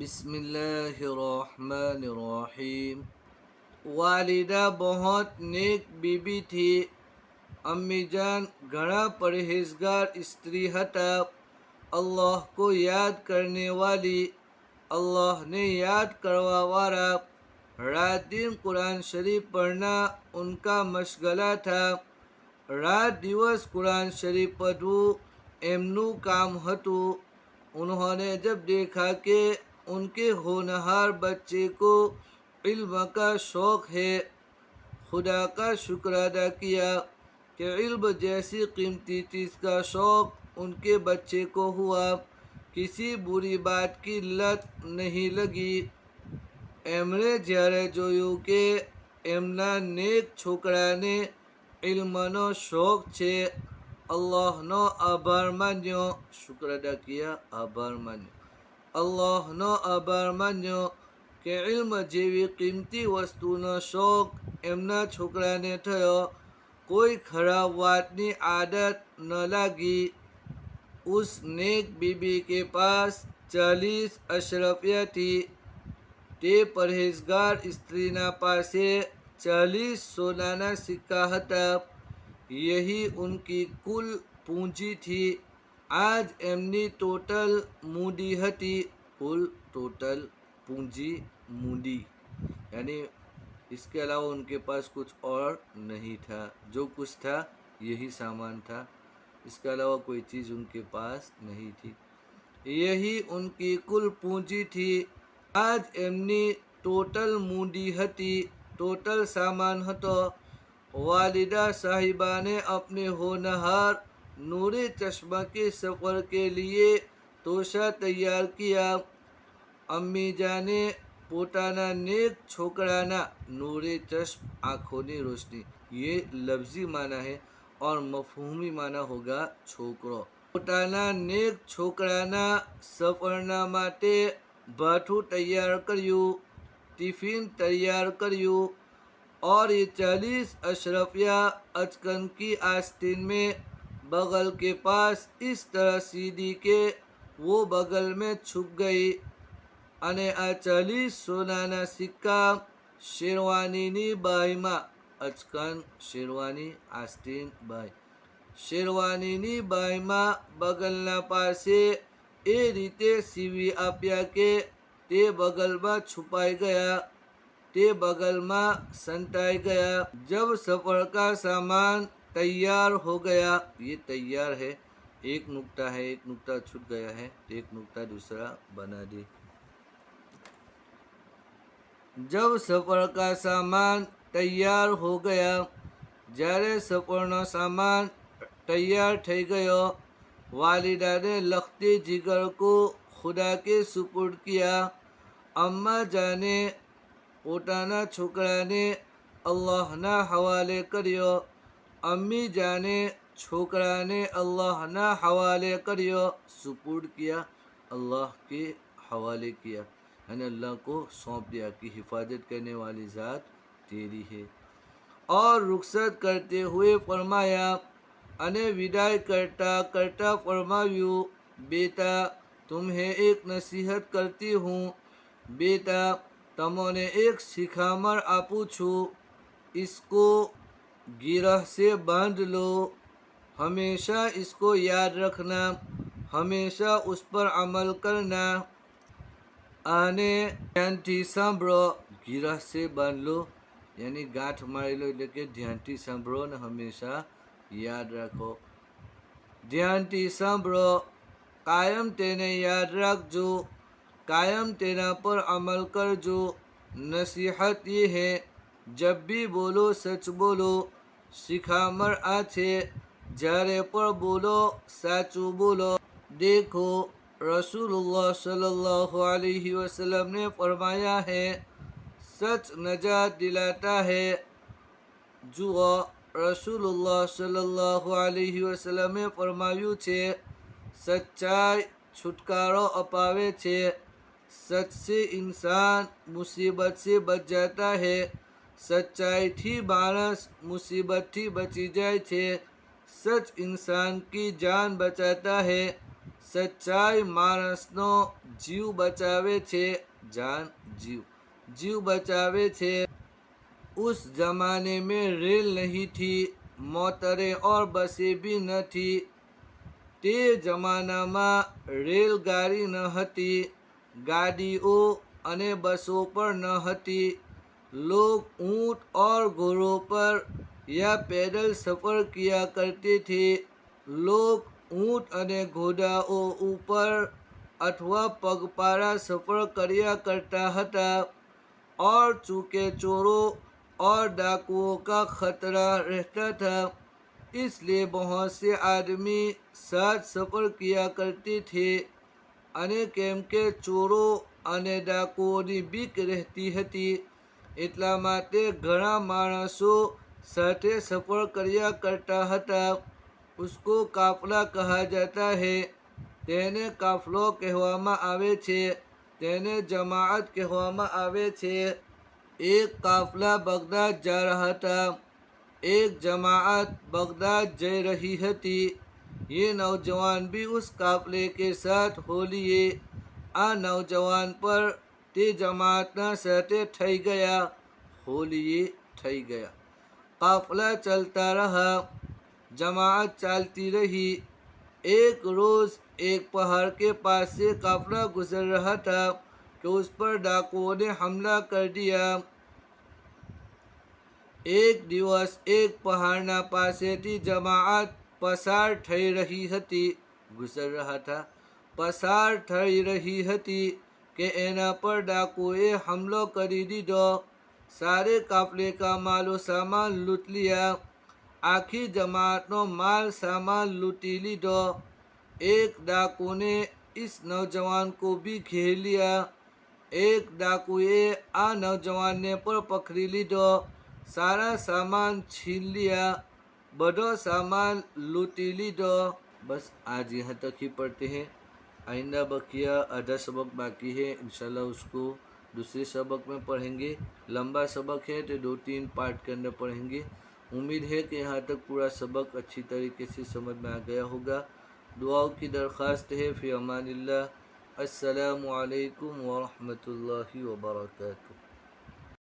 بسم اللہ الرحمن الرحیم۔ والدہ بہت نیک بی بی تھی۔ امی جان گھنا پرہیزگار استری ہتا، اللہ کو یاد کرنے والی، اللہ نے یاد کروا وارا۔ رات دن قرآن شریف پڑھنا ان کا مشغلہ تھا۔ رات દિવસ قرآن شریف پڑھવું એમનું કામ હતું۔ انہوں نے جب دیکھا کہ ان کے ہونہار بچے کو علم کا شوق ہے، خدا کا شکر ادا کیا کہ علم جیسی قیمتی چیز کا شوق ان کے بچے کو ہوا، کسی بری بات کی لت نہیں لگی۔ એમણે જ્યારે જોયું કે એમના નેક છોકરાને ઇલ્મનો શોખ છે, અલ્લાહનો આભાર માન્યો, શુક્ર અદા કિયા, આભાર માન્યો, અલ્લાહનો આભાર માન્યો કે ઇલ્મ જેવી કિંમતી વસ્તુનો શોખ એમના છોકરાને થયો, કોઈ ખરાબ વાતની આદત ન લાગી। उस नेक बीबी के पास 40 अशरफिया थी। તે પરહેઝગાર સ્ત્રીના પાસે 40 સોનાના સિક્કા હતા। यही उनकी कुल पूंजी थी। आज एमनी टोटल मूडी हती। कुल टोटल पूंजी मूडी यानी इसके अलावा उनके पास कुछ और नहीं था। जो कुछ था यही सामान था, इसके अलावा कोई चीज़ उनके पास नहीं थी। यही उनकी कुल पूंजी थी। आज एमनी टोटल मूडी हती, टोटल सामान हतो। वालिदा साहिबा ने अपने होनहार नूरे चश्मा के सफ़र के लिए तोशा तैयार किया। अम्मी जाने पोताना नेक छोकराना नूरे चश्म आँखों रोशनी, ये लफ्जी माना है और मफहूमी माना होगा छोकरो। પોતાના નેક છોકરાના સફરના માટે ભાથું તૈયાર કર્યું, ટિફિન તૈયાર કર્યું और ये 40 अशरफिया अचकन की आस्तीन में बगल के पास इस तरह सीधी के वो बगल में छुप गई। અને આ 40 સોનાના સિક્કા શેરવાનીની બાઈમાં, અચકન શેરવાની, આસ્તીન બાઈ, શેરવાનીની બાઈમાં બગલના પાસે એ રીતે સીવી આપ્યા કે તે બગલમાં છુપાઈ ગયા, તે बगलમાં संताई गया। जब सफ़र का सामान तैयार हो गया, ये तैयार है, एक नुक्ता है, एक नुक्ता छूट गया है, एक नुक्ता दूसरा बना दे। जब सफ़र का सामान तैयार हो गया, જ્યારે સફરનો સામાન તૈયાર થઈ ગયો, वालिदा ने लखते जिगर को खुदा के सुपुर्द किया। अम्मा जाने પોતાના છોકરાને અલ્લાહના હવાલે કર્યો। અમ્મી જાને છોકરાને અલ્લાહના હવાલે કર્યો, સુપુર્દ किया, अल्लाह के हवाले किया, यानी अल्लाह को सौंप दिया कि हिफाजत करने वाली ज़ात तेरी है। और रुखसत करते हुए फरमाया, अने विदाय करता करता फरमाव्यू, बेटा तुम्हें एक नसीहत करती हूँ। बेटा तमोने एक शिखामण आपू छू, इसको गिरह से बांध लो, हमेशा इसको याद रखना, हमेशा उस पर अमल करना। आने ध्यानથી સાંભળો, गिरह से बांध लो यानी गांठ मारी लो, એટલે કે ધ્યાનથી સાંભળો ને હંમેશા યાદ રાખો। ધ્યાનથી સાંભળો, કાયમ તેને યાદ રાખજો, कायम तेना पर अमल करजो। नसीहत ये है, जब भी बोलो सच बोलो। शिखामण आ छे, જ્યારે પણ બોલો સાચું બોલો। देखो रसूलुल्लाह सल्लल्लाहु अलैहि वसल्लम ने फरमाया है, सच नजात दिलाता है। जुओ रसूलुल्लाह सल्लल्लाहु अलैहि वसल्लम ने फरमाયું છે, સચ્ચાઈ છુટકારો અપાવે છે। सच से इंसान मुसीबत से बच जाता है। सच्चाई थी मानस मुसीबत थी बची जाए छे। सच इंसान की जान बचाता है। सच्चाई मानसनो जीव बचावे छे, जान जीव बचावे छे। उस जमाने में रेल नहीं थी, मोटरें और बसें भी न थी। તે જમાનામાં રેલગાડી ન હતી, ગાડીઓ અને બસો પણ ન હતી। लोग ऊँट और घोड़ों पर या पैदल सफ़र किया करते थे। लोग ऊँट અને ઘોડાઓ ઉપર अथवा पगपारा सफ़र કર્યા करता હતા। और चूके चोरों और डाकुओं का खतरा रहता था, इसलिए बहुत से आदमी साथ सफ़र किया करते थे। અને કેમ કે ચોરો અને ડાકુઓની બીક રહેતી હતી, એટલા માટે ઘણા માણસો સાથે સફર કર્યા કરતા હતા। उसको કાફલા કહા જાતા હૈ, તેને કાફલો કહેવામાં આવે છે, તેને જમાઅત કહેવામાં આવે છે। એક કાફલા બગદાદ जा रहा था, एक जमाअत बगदाद जय रही હતી। ये नौजवान भी उस काफले के साथ हो लिए। आ नौजवान पर તે જમાતના સાથે થઈ ગયા, हो लिए થઈ ગયા। काफला चलता रहा, जमात चालती रही। एक रोज एक पहाड़ के पास से काफला गुजर रहा था कि उस पर डाकुओं ने हमला कर दिया। एक દિવસ એક પહાડના પાસેથી જમાઅત પસાર થઈ રહી હતી, ગુજર રહા था, પસાર થઈ રહી હતી કે એના પર ડાકુએ हमलो કરી દીધો। सारे काफले का मालो सामान लूट लिया। आखी जमातनो माल सामान लूटी लीधो। एक डाकू ने इस नौजवान को भी घेर लिया। एक डाकुए आ नौजवान ने पर पकड़ी लीधो। सारा सामान छीन लिया, बड़ो सामान लूटी लीधो। बस आज यहाँ तक ही पढ़ते हैं। आइंदा बकिया आधा सबक बाकी है, इंशाल्लाह उसको दूसरे सबक में पढ़ेंगे। लंबा सबक है तो 2-3 पार्ट के अंदर पढ़ेंगे। उम्मीद है कि यहाँ तक पूरा सबक अच्छी तरीके से समझ में आ गया होगा। दुआओं की दरख्वास्त है। फ़ी अमानिल्लाह। अस्सलामु अलैकुम व रहमतुल्लाहि व बरकातुहू।